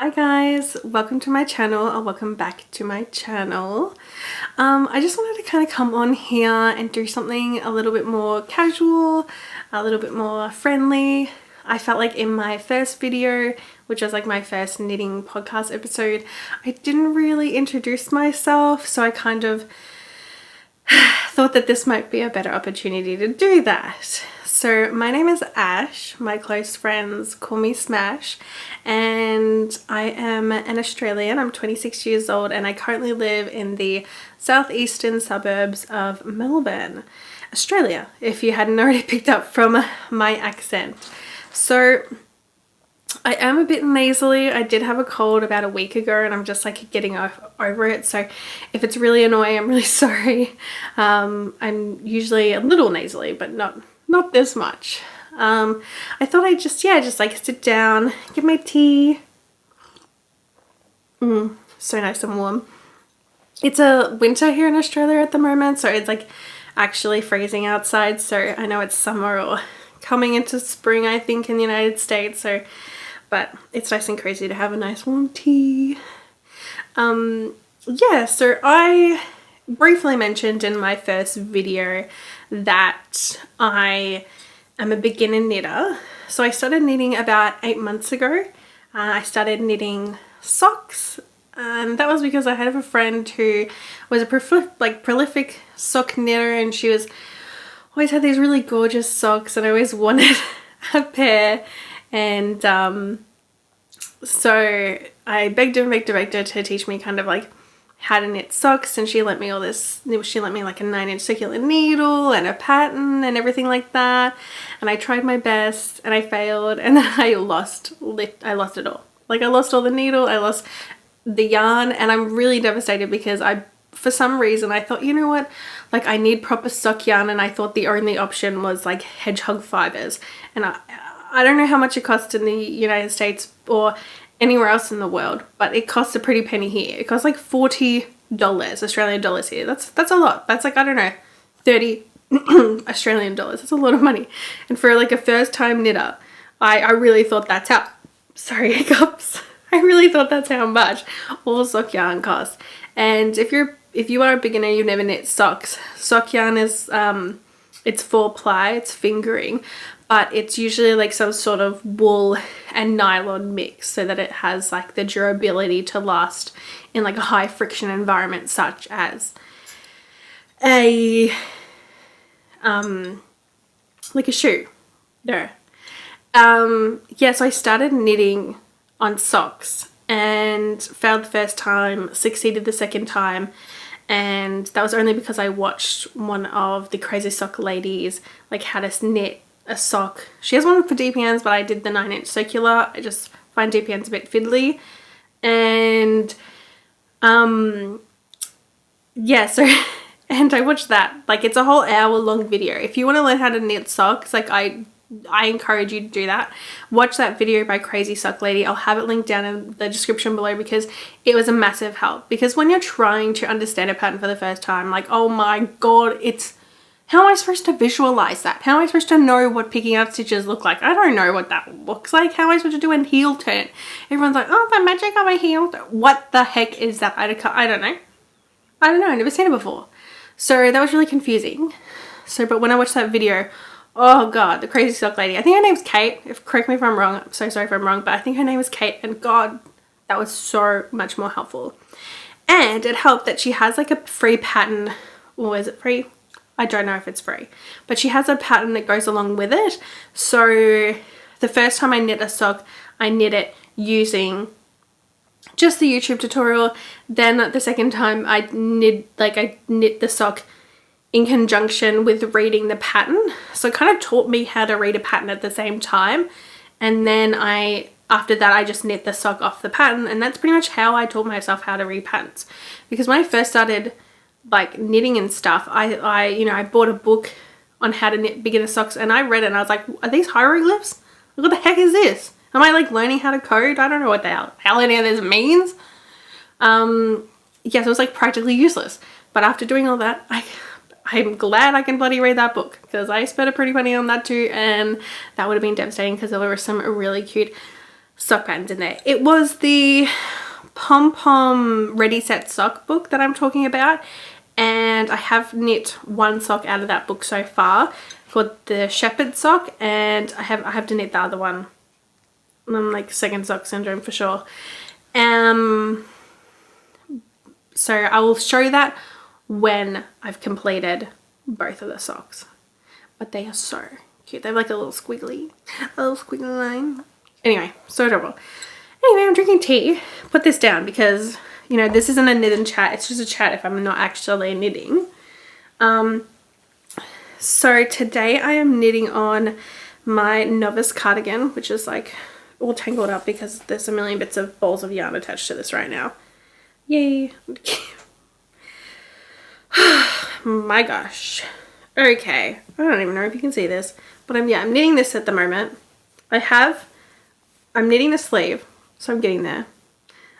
Hi guys, welcome to my channel, or welcome back to my channel. I just wanted to kind of come on here and do something a little bit more casual, a little bit more friendly. I felt like in my first video, which was like my first knitting podcast episode, I didn't really introduce myself, so I kind of thought that this might be a better opportunity to do that. So my name is Ash, my close friends call me Smash, and I am an Australian. I'm 26 years old and I currently live in the southeastern suburbs of Melbourne, Australia, if you hadn't already picked up from my accent. So I am a bit nasally. I did have a cold about a week ago and I'm just like getting over it. So if it's really annoying, I'm really sorry. I'm usually a little nasally, but not this much. I thought I'd just like sit down, get my tea. So nice and warm. It's a winter here in Australia at the moment, so it's like actually freezing outside. So I know it's summer or coming into spring, I think, in the United States. So, but it's nice and cozy to have a nice warm tea. Yeah, so I briefly mentioned in my first video that I am a beginner knitter. So I started knitting about 8 months ago. I started knitting socks, and that was because I had a friend who was a prolific sock knitter, and she was always had these really gorgeous socks and I always wanted a pair. And so I begged her to teach me kind of like how to knit socks, and she lent me like a 9-inch circular needle and a pattern and everything like that, and I tried my best and I failed, and then I lost it all. Like I lost all the needle, I lost the yarn, and I'm really devastated because for some reason I thought, you know what, like I need proper sock yarn, and I thought the only option was like hedgehog fibers, and I don't know how much it costs in the United States or anywhere else in the world, but it costs a pretty penny here. It costs like $40 Australian dollars here. That's a lot. That's like, I don't know, 30 Australian dollars. That's a lot of money. And for like a first time knitter, I really thought that's how, sorry hiccups, I really thought that's how much all sock yarn costs. And if you are a beginner, you've never knit socks, sock yarn is it's 4-ply, it's fingering, but it's usually like some sort of wool and nylon mix so that it has like the durability to last in like a high friction environment, such as a like a shoe. Yeah, so I started knitting on socks and failed the first time, succeeded the second time, and that was only because I watched one of the Crazy Sock ladies like how to knit a sock. She has one for DPNs, but I did the 9-inch circular. I just find DPNs a bit fiddly. And yeah, so and I watched that. Like it's a whole hour-long video. If you want to learn how to knit socks, like I encourage you to do that. Watch that video by Crazy Sock Lady. I'll have it linked down in the description below because it was a massive help. Because when you're trying to understand a pattern for the first time, like, oh my god, how am I supposed to visualize that? How am I supposed to know what picking out stitches look like? I don't know what that looks like. How am I supposed to do a heel turn? Everyone's like, oh, the magic of a heel turn. What the heck is that? I don't know. I've never seen it before. So that was really confusing. So, but when I watched that video, oh god, the Crazy Sock Lady. I think her name's Kate. Correct me if I'm wrong. I'm so sorry if I'm wrong, but I think her name was Kate, and god, that was so much more helpful. And it helped that she has like a free pattern. Or is it free? I don't know if it's free, but she has a pattern that goes along with it. So the first time I knit a sock, I knit it using just the YouTube tutorial. Then the second time I knit the sock in conjunction with reading the pattern. So it kind of taught me how to read a pattern at the same time. And then after that, I just knit the sock off the pattern. And that's pretty much how I taught myself how to read patterns. Because when I first started like knitting and stuff, I bought a book on how to knit beginner socks, and I read it and I was like, are these hieroglyphs? What the heck is this? Am I like learning how to code? I don't know what the hell any of this means. Yeah, so it was like practically useless. But after doing all that, I'm glad I can bloody read that book, because I spent a pretty penny on that too, and that would have been devastating because there were some really cute sock patterns in there. It was the Pom Pom Ready Set Sock book that I'm talking about, and I have knit one sock out of that book so far called the Shepherd sock, and I have to knit the other one. I'm like second sock syndrome for sure. So I will show you that when I've completed both of the socks, but they are so cute. They have like a little squiggly line. Anyway, so adorable. Anyway, I'm drinking tea. Put this down because, you know, this isn't a knit and chat. It's just a chat if I'm not actually knitting. So today I am knitting on my Novice cardigan, which is like all tangled up because there's a million bits of balls of yarn attached to this right now. Yay. My gosh. Okay. I don't even know if you can see this, but I'm knitting this at the moment. I'm knitting the sleeve, so I'm getting there.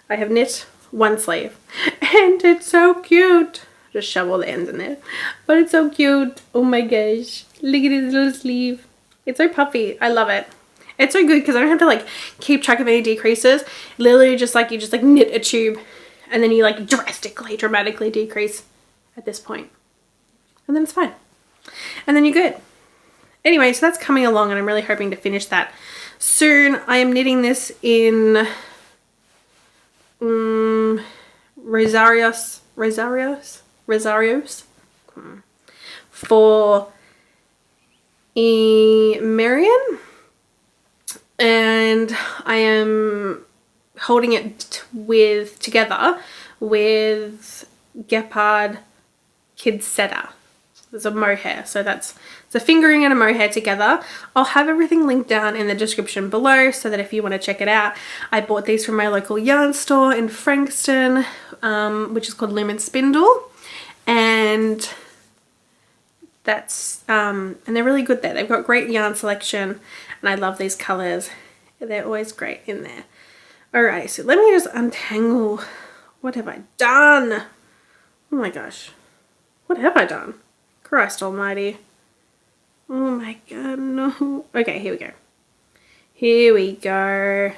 I have knit one sleeve and it's so cute. Just shove all the ends in there, but it's so cute. Oh my gosh, look at this little sleeve. It's so puffy. I love it. It's so good because I don't have to like keep track of any decreases. Literally just like you just like knit a tube and then you like dramatically decrease at this point, and then it's fine, and then you're good. Anyway, so that's coming along and I'm really hoping to finish that soon. I am knitting this in Rosarios for Merian, and I am holding it together with Gepard Kids Seta. There's a Mohair, so that's a fingering and a Mohair together. I'll have everything linked down in the description below so that if you want to check it out. I bought these from my local yarn store in Frankston, which is called Lumen Spindle, and that's and they're really good there. They've got great yarn selection and I love these colors. They're always great in there. Alright, so let me just untangle. What have I done? Oh my gosh. What have I done? Christ almighty. Oh my god, no. Okay, here we go. Here we go.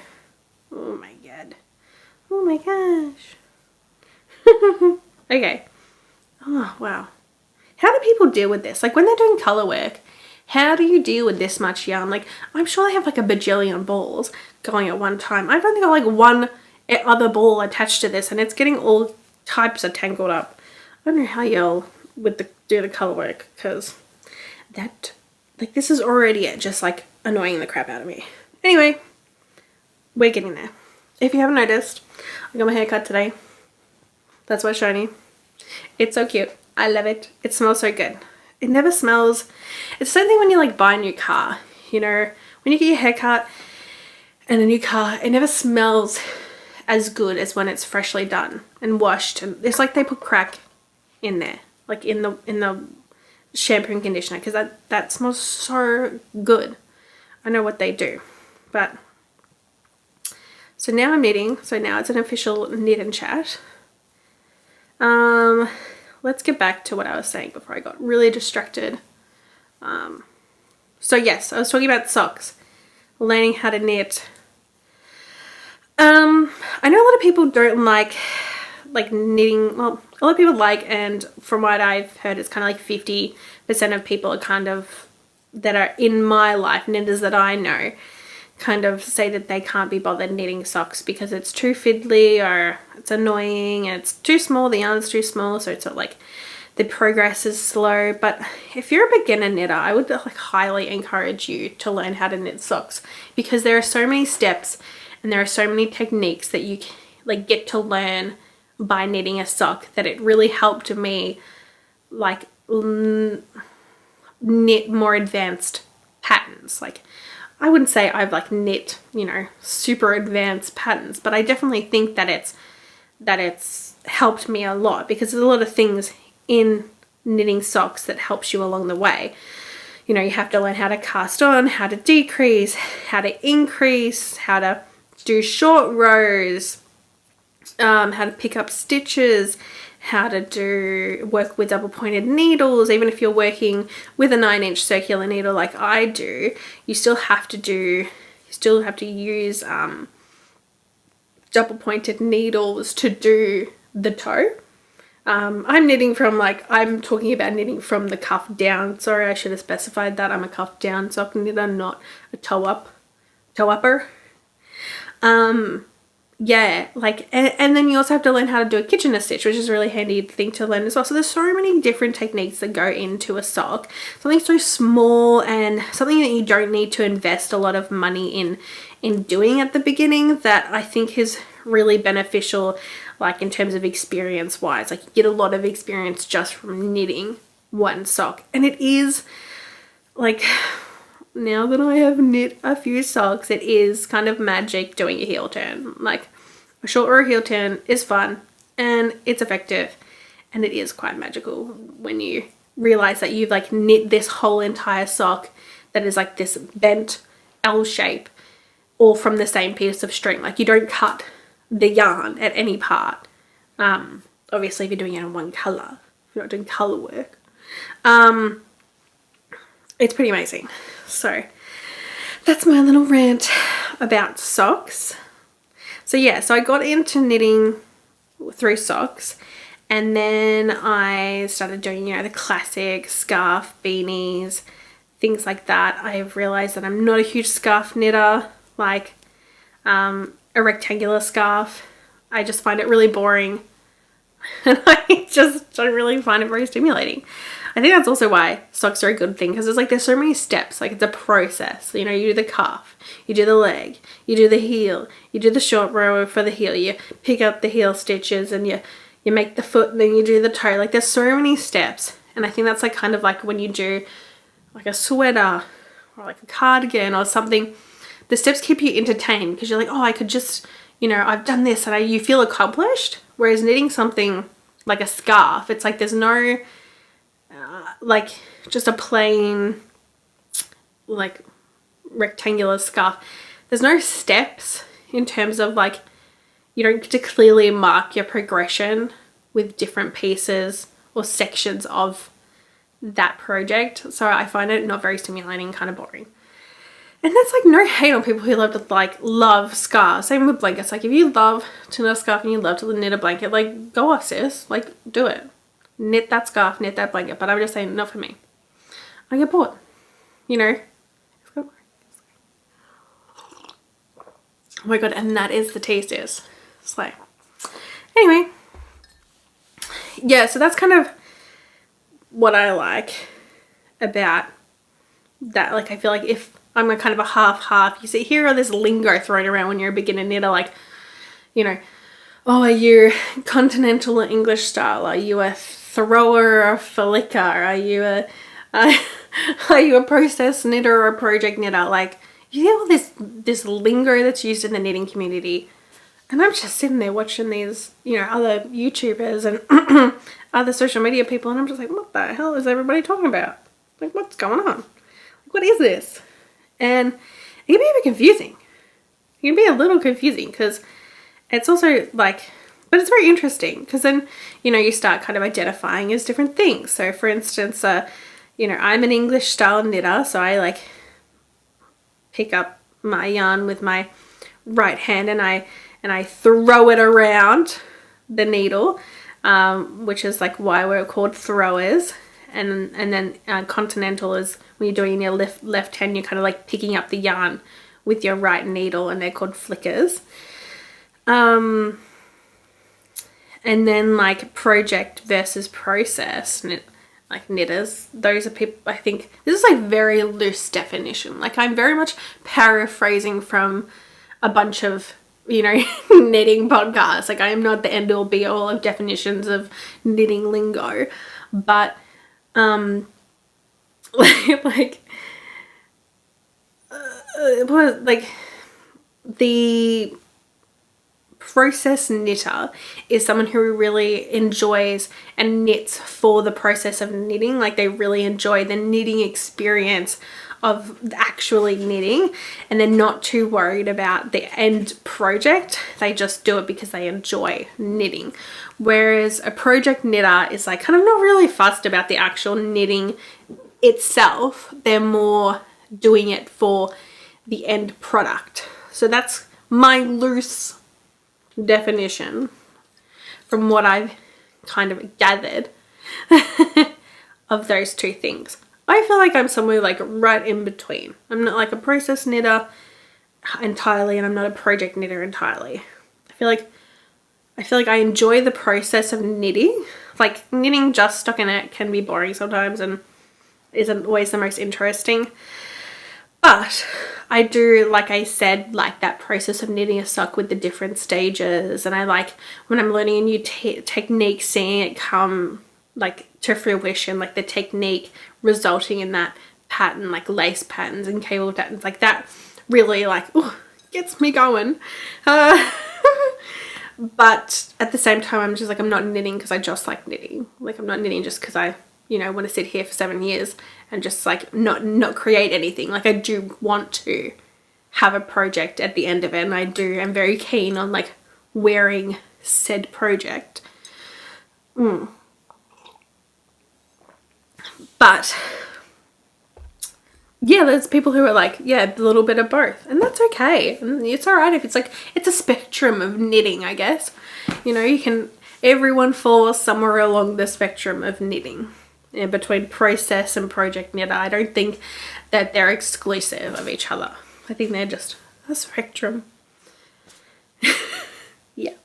Oh my god. Oh my gosh. Okay. Oh, wow. How do people deal with this? Like when they're doing color work, how do you deal with this much yarn? Like I'm sure they have like a bajillion balls going at one time. I've only got like one other ball attached to this and it's getting all types of tangled up. I don't know how y'all would do the color work, because that, like, this is already just like annoying the crap out of me. Anyway, we're getting there. If you haven't noticed, I got my hair cut today. That's why it's shiny. It's so cute. I love it. It smells so good. It never smells. It's the same thing when you like buy a new car. You know, when you get your hair cut and a new car, it never smells as good as when it's freshly done and washed. And it's like they put crack in there, like in the shampoo and conditioner, because that smells so good. I know what they do. But so now I'm knitting. So now it's an official knit and chat. Let's get back to what I was saying before I got really distracted. So yes, I was talking about socks, learning how to knit. I know a lot of people don't like knitting. Well, a lot of people like, and from what I've heard, it's kind of like 50% of people are kind of, that are in my life, knitters that I know, kind of say that they can't be bothered knitting socks because it's too fiddly or it's annoying and it's too small, the yarn's too small, so it's sort of like the progress is slow. But if you're a beginner knitter, I would like highly encourage you to learn how to knit socks, because there are so many steps and there are so many techniques that you like get to learn by knitting a sock, that it really helped me like knit more advanced patterns. Like I wouldn't say I've like knit, you know, super advanced patterns, but I definitely think that it's helped me a lot, because there's a lot of things in knitting socks that helps you along the way. You know, you have to learn how to cast on, how to decrease, how to increase, how to do short rows, how to pick up stitches, how to work with double pointed needles. Even if you're working with a 9-inch circular needle like I do, you still have to do You still have to use double pointed needles to do the toe. I'm knitting from I'm talking about knitting from the cuff down. Sorry, I should have specified that. I'm a cuff down sock knitter, not a toe upper. Yeah, and then you also have to learn how to do a Kitchener stitch, which is a really handy thing to learn as well. So there's so many different techniques that go into a sock. Something so small and something that you don't need to invest a lot of money in doing at the beginning, that I think is really beneficial, in terms of experience wise. You get a lot of experience just from knitting one sock. And it is now that I have knit a few socks, it is kind of magic doing a heel turn. A short or a heel turn is fun and it's effective, and it is quite magical when you realize that you've knit this whole entire sock that is this bent L shape, all from the same piece of string. You don't cut the yarn at any part. Obviously if you're doing it in one color, if you're not doing color work, it's pretty amazing. So that's my little rant about socks. So yeah, so I got into knitting through socks, and then I started doing, the classic scarf, beanies, things like that. I've realized that I'm not a huge scarf knitter, a rectangular scarf. I just find it really boring, and I just don't really find it very stimulating. I think that's also why socks are a good thing, because there's so many steps. It's a process. You do the cuff, you do the leg, you do the heel, you do the short row for the heel, you pick up the heel stitches, and you make the foot, and then you do the toe. There's so many steps, and I think that's kind of when you do a sweater or a cardigan or something. The steps keep you entertained, because you're oh, I could just, I've done this, and you feel accomplished. Whereas knitting something like a scarf, it's there's no just a plain rectangular scarf. There's no steps in terms of you don't get to clearly mark your progression with different pieces or sections of that project. So I find it not very stimulating, kind of boring. And that's no hate on people who love to love scarves. Same with blankets. If you love to knit a scarf and you love to knit a blanket, go off, sis. Do it. Knit that scarf, knit that blanket. But I'm just saying, not for me. I get bored. Oh my god, and that is the tea, sis. Anyway. Yeah, so that's kind of what I like about that. I feel if I'm a kind of a half-half. You see, hear all this lingo thrown around when you're a beginner knitter, oh, are you continental or English style? Are you a thrower or a flicker? Are you a process knitter or a project knitter? You hear all this lingo that's used in the knitting community, and I'm just sitting there watching these, other YouTubers and other social media people, and I'm just what the hell is everybody talking about? What's going on? What is this? And it can be a bit confusing. It can be a little confusing, because it's also but it's very interesting, because then, you start kind of identifying as different things. So for instance, I'm an English style knitter, so I pick up my yarn with my right hand and I throw it around the needle, which is why we're called throwers. And then continental is when you're doing your left hand, you're kind of picking up the yarn with your right needle, and they're called flickers. And then project versus process, knitters, those are people, I think this is very loose definition. I'm very much paraphrasing from a bunch of knitting podcasts. I am not the end all be all of definitions of knitting lingo, but the process knitter is someone who really enjoys and knits for the process of knitting. They really enjoy the knitting experience of actually knitting, and they're not too worried about the end project. They just do it because they enjoy knitting. Whereas a project knitter is kind of not really fussed about the actual knitting itself. They're more doing it for the end product. So that's my loose definition from what I've kind of gathered of those two things. I feel like I'm somewhere like right in between. I'm not like a process knitter entirely, and I'm not a project knitter entirely. I feel like I enjoy the process of knitting. Like knitting just stockinette can be boring sometimes and isn't always the most interesting. But I do, like I said, like that process of knitting a sock with the different stages. And I like when I'm learning a new technique, seeing it come like to fruition, like the technique resulting in that pattern, like lace patterns and cable patterns, like that really like, ooh, gets me going. But at the same time, I'm just like, I'm not knitting because I just like knitting. Like I'm not knitting just because I, you know, want to sit here for 7 years and just like not create anything. Like I do want to have a project at the end of it, and I'm very keen on like wearing said project. But yeah, there's people who are like, yeah, a little bit of both, and that's okay. And it's all right if it's like, it's a spectrum of knitting, I guess. You know, everyone falls somewhere along the spectrum of knitting, between process and project knitter. I don't think that they're exclusive of each other. I think they're just a spectrum. Yeah.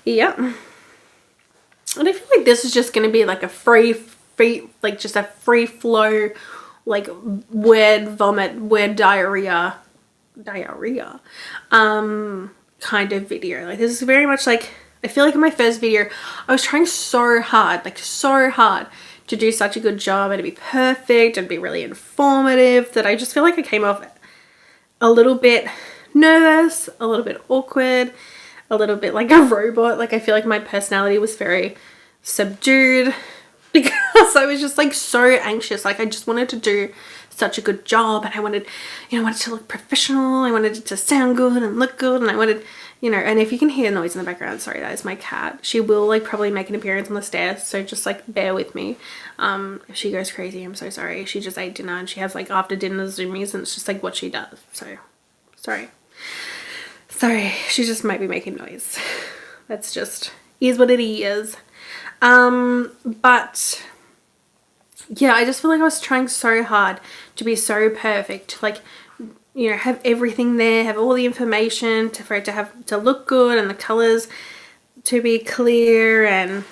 Yeah. And I feel like this is just going to be like a free flow, like word vomit, word diarrhea kind of video. Like this is very much like, I feel like in my first video I was trying so hard to do such a good job and to be perfect and be really informative, that I just feel like I came off a little bit nervous, a little bit awkward, a little bit like a robot. Like I feel like my personality was very subdued because I was just like so anxious. Like I just wanted to do such a good job, and I wanted to look professional. I wanted it to sound good and look good, and I wanted, you know, and if you can hear noise in the background, sorry, that is my cat. She will like probably make an appearance on the stairs, so just like bear with me. If she goes crazy, I'm so sorry. She just ate dinner and she has like after dinner zoomies, and it's just like what she does. So sorry, she just might be making noise. That's just is what it is. But yeah, I just feel like I was trying so hard to be so perfect, like, you know, have everything there, have all the information for it to look good, and the colors to be clear, and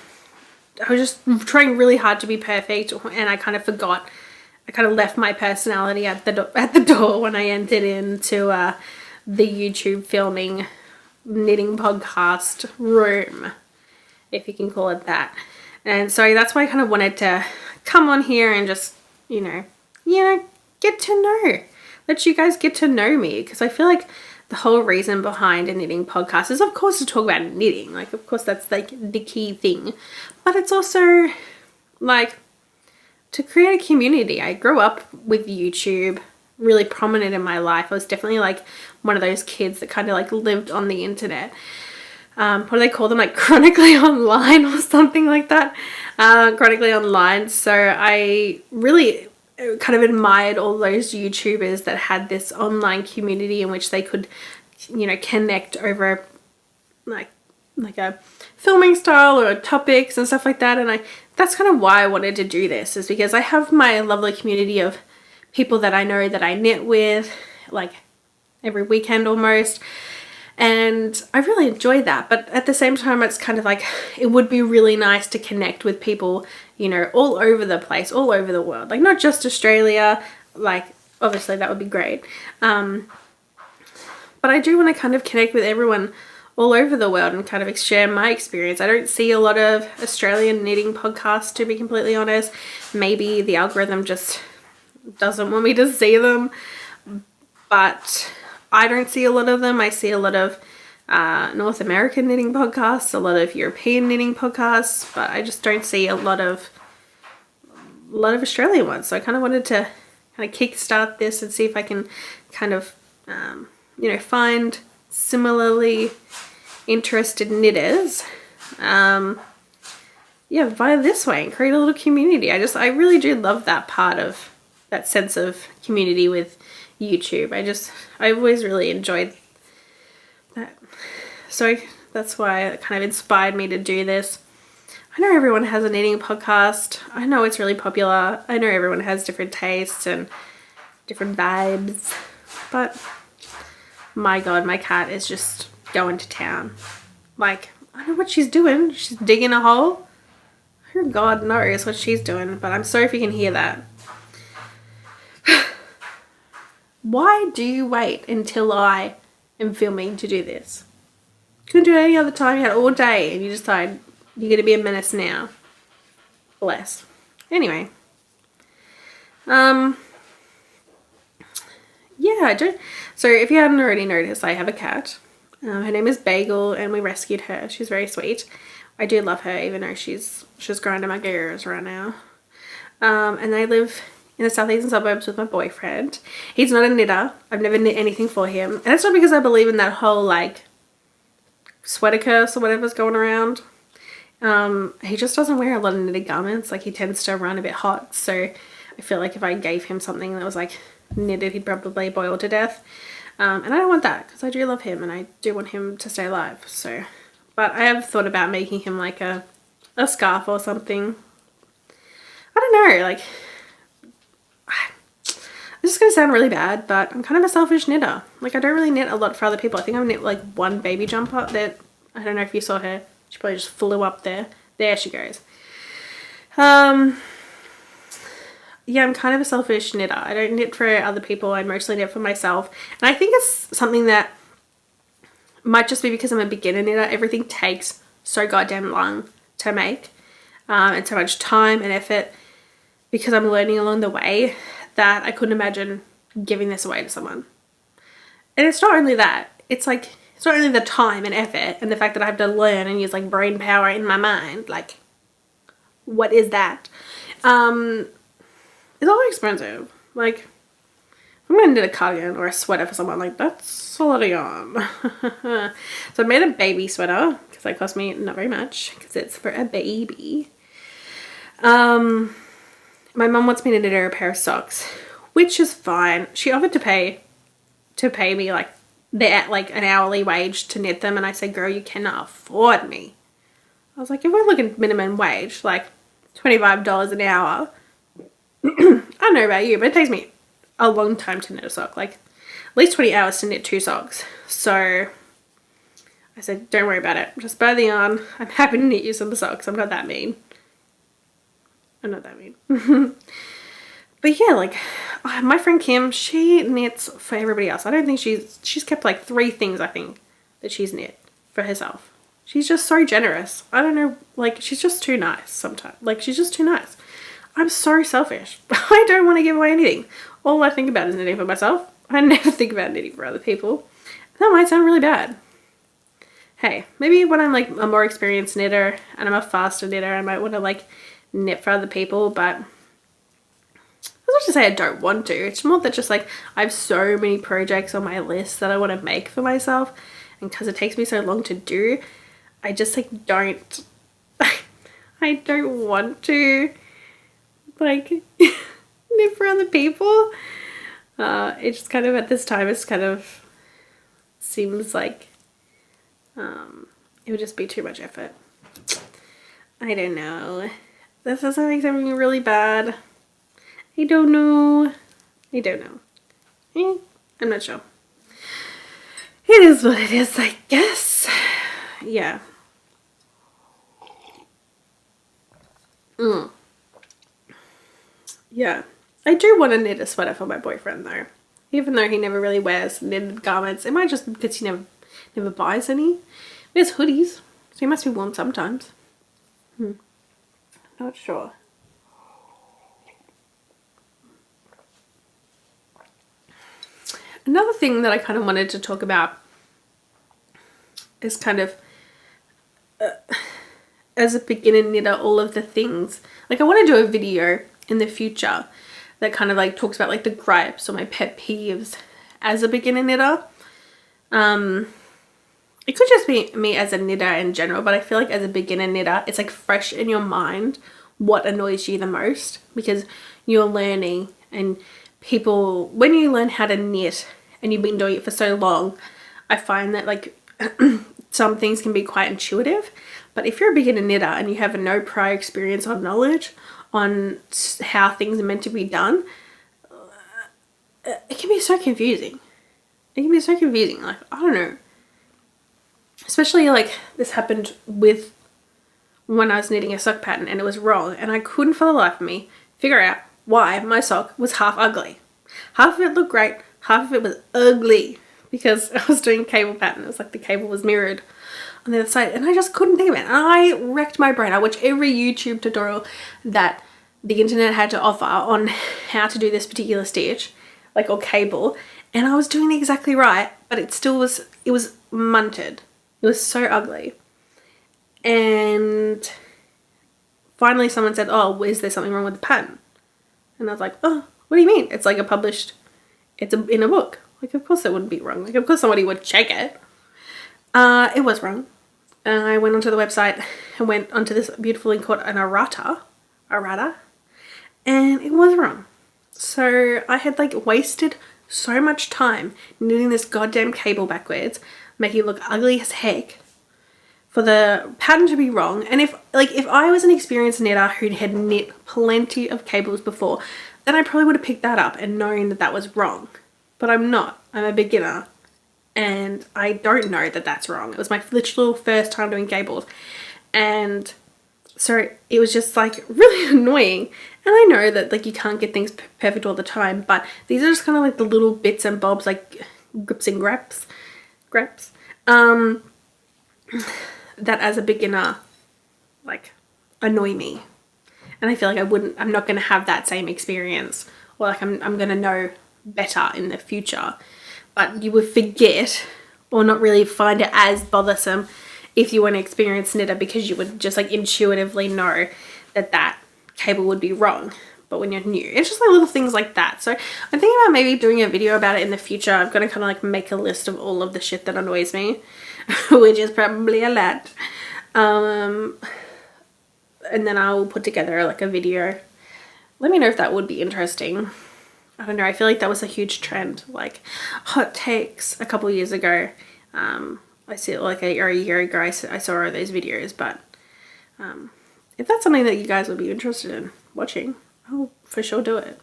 I was just trying really hard to be perfect, and I kind of forgot. I kind of left my personality at the door when I entered into the YouTube filming knitting podcast room, if you can call it that. And so that's why I kind of wanted to come on here and just, you know, get to know, let you guys get to know me, because I feel like the whole reason behind a knitting podcast is, of course, to talk about knitting. Like, of course, that's like the key thing, but it's also like to create a community. I grew up with YouTube, really prominent in my life. I was definitely like one of those kids that kind of like lived on the internet. What do they call them? Like chronically online or something like that. Chronically online. So I really kind of admired all those YouTubers that had this online community in which they could, you know, connect over like a filming style or topics and stuff like that. And that's kind of why I wanted to do this, is because I have my lovely community of people that I know that I knit with like every weekend almost. And I really enjoy that. But at the same time, it's kind of like, it would be really nice to connect with people, you know, all over the place, all over the world. Like not just Australia, like obviously that would be great. But I do want to kind of connect with everyone all over the world and kind of share my experience. I don't see a lot of Australian knitting podcasts, to be completely honest. Maybe the algorithm just doesn't want me to see them. But I don't see a lot of them. I see a lot of North American knitting podcasts, a lot of European knitting podcasts, but I just don't see a lot of Australian ones. So I kind of wanted to kind of kickstart this and see if I can kind of, you know, find similarly interested knitters, yeah, via this way, and create a little community. I really do love that part of that sense of community with, YouTube. I always really enjoyed that. So that's why it kind of inspired me to do this. I know everyone has a knitting podcast. I know it's really popular. I know everyone has different tastes and different vibes. But my God, my cat is just going to town. Like, I don't know what she's doing. She's digging a hole. Her God knows what she's doing. But I'm sorry if you can hear that. Why do you wait until I am filming to do this? You couldn't do it any other time. You had all day and you decide you're going to be a menace now. Bless. Anyway. Yeah, I don't. So if you hadn't already noticed, I have a cat. Her name is Bagel and we rescued her. She's very sweet. I do love her even though she's grinding my gears right now. And I live in the southeastern suburbs with my boyfriend. He's not a knitter. I've never knit anything for him. And it's not because I believe in that whole like sweater curse or whatever's going around. He just doesn't wear a lot of knitted garments. Like he tends to run a bit hot. So I feel like if I gave him something that was like knitted, he'd probably boil to death. And I don't want that because I do love him and I do want him to stay alive. So, but I have thought about making him like a scarf or something. I don't know, like, this is going to sound really bad, but I'm kind of a selfish knitter. Like, I don't really knit a lot for other people. I think I've knit like one baby jumper that, I don't know if you saw her. She probably just flew up there. There she goes. Yeah, I'm kind of a selfish knitter. I don't knit for other people. I mostly knit for myself. And I think it's something that might just be because I'm a beginner knitter. Everything takes so goddamn long to make. And so much time and effort because I'm learning along the way that I couldn't imagine giving this away to someone. And it's not only that. It's like, it's not only the time and effort and the fact that I have to learn and use like brain power in my mind. Like, what is that? It's all expensive. Like, if I'm going to knit a cardigan or a sweater for someone, like, that's a lot of yarn. So I made a baby sweater because that cost me not very much because it's for a baby. My mum wants me to knit her a pair of socks, which is fine. She offered to pay me like an hourly wage to knit them, and I said, girl, you cannot afford me. I was like, if we're looking at minimum wage, like $25 an hour, I don't know about you, but it takes me a long time to knit a sock, like at least 20 hours to knit 2 socks. So I said, don't worry about it, just buy the yarn. I'm happy to knit you some socks. I'm not that mean. I'm not that mean. But yeah, like my friend Kim, she knits for everybody else. I don't think she's kept like 3 things I think that she's knit for herself. She's just so generous. I don't know, like she's just too nice sometimes. Like she's just too nice. I'm so selfish. I don't want to give away anything. All I think about is knitting for myself. I never think about knitting for other people. That might sound really bad. Hey, maybe when I'm like a more experienced knitter and I'm a faster knitter, I might want to like knit for other people, but it's not to say I don't want to. It's more that just like I have so many projects on my list that I want to make for myself, and because it takes me so long to do, I just like don't I don't want to like knit for other people. It just kind of at this time it's kind of seems like it would just be too much effort. I don't know. This doesn't make something really bad. I don't know. I'm not sure. It is what it is, I guess. Yeah. Yeah. I do want to knit a sweater for my boyfriend though. Even though he never really wears knitted garments. It might just be because he never buys any. He wears hoodies. So he must be warm sometimes. Not sure. Another thing that I kind of wanted to talk about is kind of as a beginner knitter, all of the things. Like I want to do a video in the future that kind of like talks about like the gripes or my pet peeves as a beginner knitter. It could just be me as a knitter in general, but I feel like as a beginner knitter, it's like fresh in your mind what annoys you the most because you're learning and people, when you learn how to knit and you've been doing it for so long, I find that like some things can be quite intuitive. But if you're a beginner knitter and you have no prior experience or knowledge on how things are meant to be done, it can be so confusing. It can be so confusing. Like, I don't know. Especially like this happened with when I was knitting a sock pattern and it was wrong. And I couldn't for the life of me figure out why my sock was half ugly. Half of it looked great. Half of it was ugly because I was doing a cable pattern. It was like the cable was mirrored on the other side. And I just couldn't think of it. And I wrecked my brain. I watched every YouTube tutorial that the internet had to offer on how to do this particular stitch, like, or cable. And I was doing it exactly right, but it still was, it was munted. It was so ugly. And finally someone said, oh, is there something wrong with the pattern? And I was like, oh, what do you mean? It's like a published, it's in a book. Like, of course it wouldn't be wrong. Like, of course somebody would check it. It was wrong. And I went onto the website and went onto this beautiful thing called an errata, and it was wrong. So I had like wasted so much time knitting this goddamn cable backwards, making it look ugly as heck, for the pattern to be wrong. And if I was an experienced knitter who had knit plenty of cables before, then I probably would have picked that up and known that that was wrong. But I'm not. I'm a beginner. And I don't know that that's wrong. It was my literal first time doing cables. And so it was just like really annoying. And I know that like you can't get things perfect all the time, but these are just kind of like the little bits and bobs, like grips and graps, that as a beginner like annoy me. And I feel like I'm not going to have that same experience, or like I'm going to know better in the future. But you would forget or not really find it as bothersome if you were an experienced knitter, because you would just like intuitively know that that cable would be wrong. But when you're new, it's just like little things like that. So I'm thinking about maybe doing a video about it in the future. I'm going to kind of like make a list of all of the shit that annoys me, which is probably a lot. And then I'll put together like a video. Let me know if that would be interesting. I don't know. I feel like that was a huge trend, like hot takes a couple years ago. I see it like a year ago. I saw all those videos, but if that's something that you guys would be interested in watching, I'll for sure do it.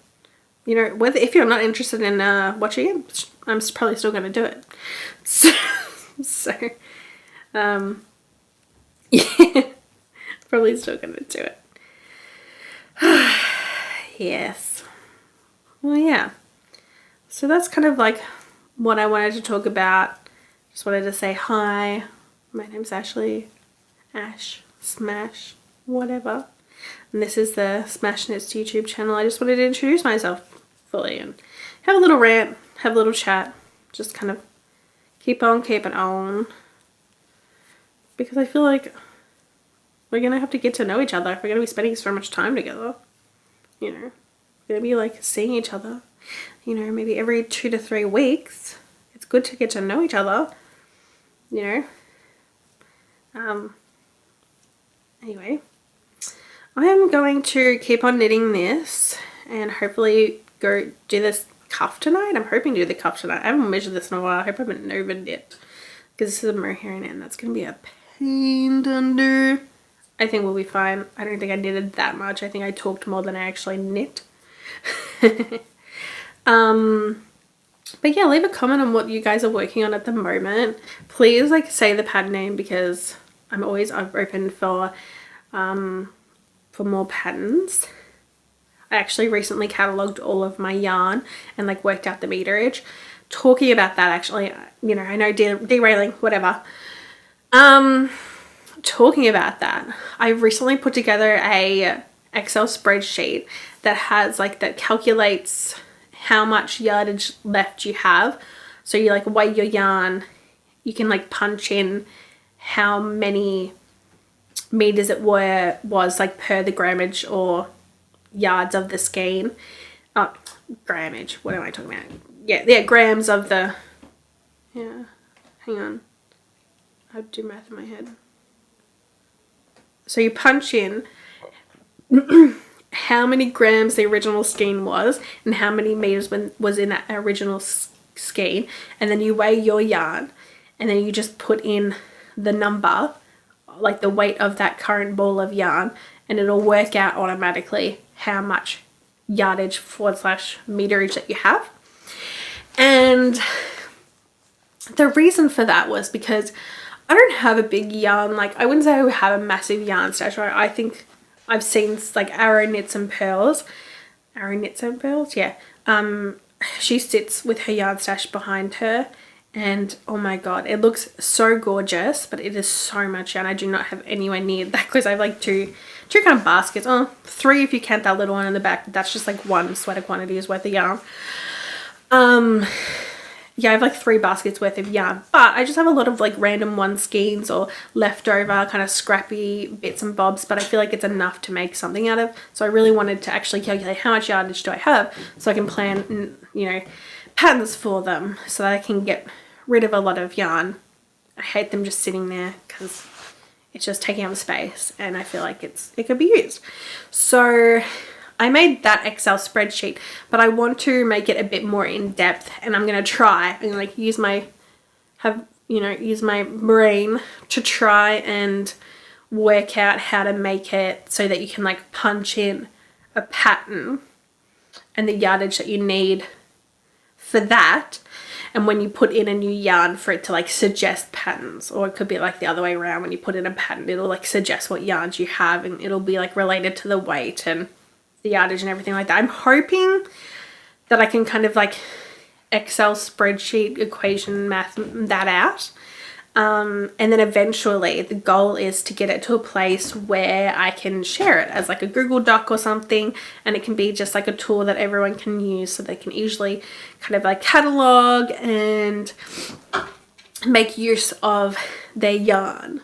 You know, whether if you're not interested in watching it, I'm probably still going to do it. So yeah, probably still going to do it. Yes. Well, yeah. So that's kind of like what I wanted to talk about. Just wanted to say hi. My name's Ashley. Ash. Smash. Whatever. And this is the Smash Knits YouTube channel. I just wanted to introduce myself fully and have a little rant, have a little chat. Just kind of keep on keeping on. Because I feel like we're going to have to get to know each other if we're going to be spending so much time together. You know, we're going to be like seeing each other, you know, maybe every 2 to 3 weeks. It's good to get to know each other, you know. Anyway, I am going to keep on knitting this and hopefully go do this cuff tonight. I'm hoping to do the cuff tonight. I haven't measured this in a while. I hope I haven't over knit, because this is a Mohair and that's going to be a pain to undo. I think we'll be fine. I don't think I knitted that much. I think I talked more than I actually knit. But yeah, leave a comment on what you guys are working on at the moment. Please like say the pattern name, because I'm always open for more patterns. I actually recently catalogued all of my yarn and like worked out the meterage. Talking about that, actually, you know, I know derailing, whatever. Talking about that, I recently put together a Excel spreadsheet that has like, that calculates how much yardage left you have. So you like weigh your yarn, you can like punch in how many meters it was like per the grammage or yards of the skein. Oh, grammage, what am I talking about? Yeah, grams of the, yeah, hang on, I have to do math in my head. So you punch in how many grams the original skein was and how many meters was in that original skein, and then you weigh your yarn, and then you just put in the number, like the weight of that current ball of yarn, and it'll work out automatically how much yardage / meterage that you have. And the reason for that was because I don't have a big yarn, like I wouldn't say I have a massive yarn stash, right? I think I've seen like Arrow Knits and Pearls, yeah. She sits with her yarn stash behind her, and oh my god, it looks so gorgeous, but it is so much yarn. I do not have anywhere near that because I have like two kind of baskets, three if you count that little one in the back. That's just like one sweater quantity's worth of yarn. Yeah, I have like 3 baskets worth of yarn, but I just have a lot of like random one skeins or leftover kind of scrappy bits and bobs, but I feel like it's enough to make something out of. So I really wanted to actually calculate how much yardage do I have so I can plan, you know, patterns for them so that I can get rid of a lot of yarn. I hate them just sitting there because it's just taking up space, and I feel like it could be used. So I made that Excel spreadsheet, but I want to make it a bit more in depth, and I'm going to try and like use my brain to try and work out how to make it so that you can like punch in a pattern and the yardage that you need for that. And when you put in a new yarn, for it to like suggest patterns, or it could be like the other way around. When you put in a pattern, it'll like suggest what yarns you have, and it'll be like related to the weight and the yardage and everything like that. I'm hoping that I can kind of like Excel spreadsheet equation math that out, and then eventually the goal is to get it to a place where I can share it as like a Google Doc or something, and it can be just like a tool that everyone can use so they can easily kind of like catalog and make use of their yarn,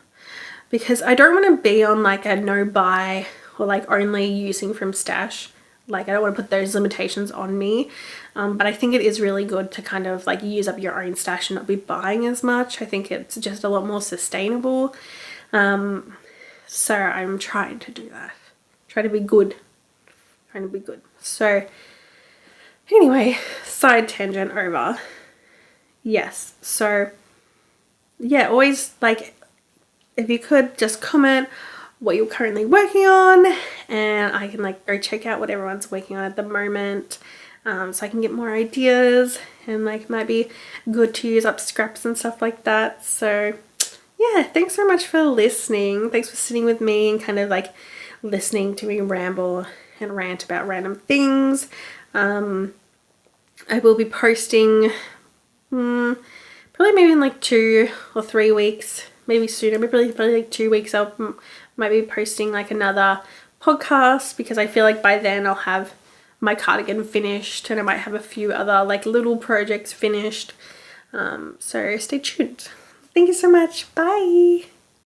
because I don't want to be on like a no buy or like only using from stash. Like I don't want to put those limitations on me, but I think it is really good to kind of like use up your own stash and not be buying as much. I think it's just a lot more sustainable. So I'm trying to do that. Trying to be good. So anyway, side tangent over. Yes, so yeah, always like if you could just comment what you're currently working on, and I can like go check out what everyone's working on at the moment, so I can get more ideas, and like might be good to use up scraps and stuff like that. So yeah, thanks so much for listening. Thanks for sitting with me and kind of like listening to me ramble and rant about random things. I will be posting probably maybe in like 2 or 3 weeks, maybe sooner, probably like 2 weeks. I might be posting like another podcast, because I feel like by then I'll have my cardigan finished, and I might have a few other like little projects finished. So stay tuned. Thank you so much. Bye.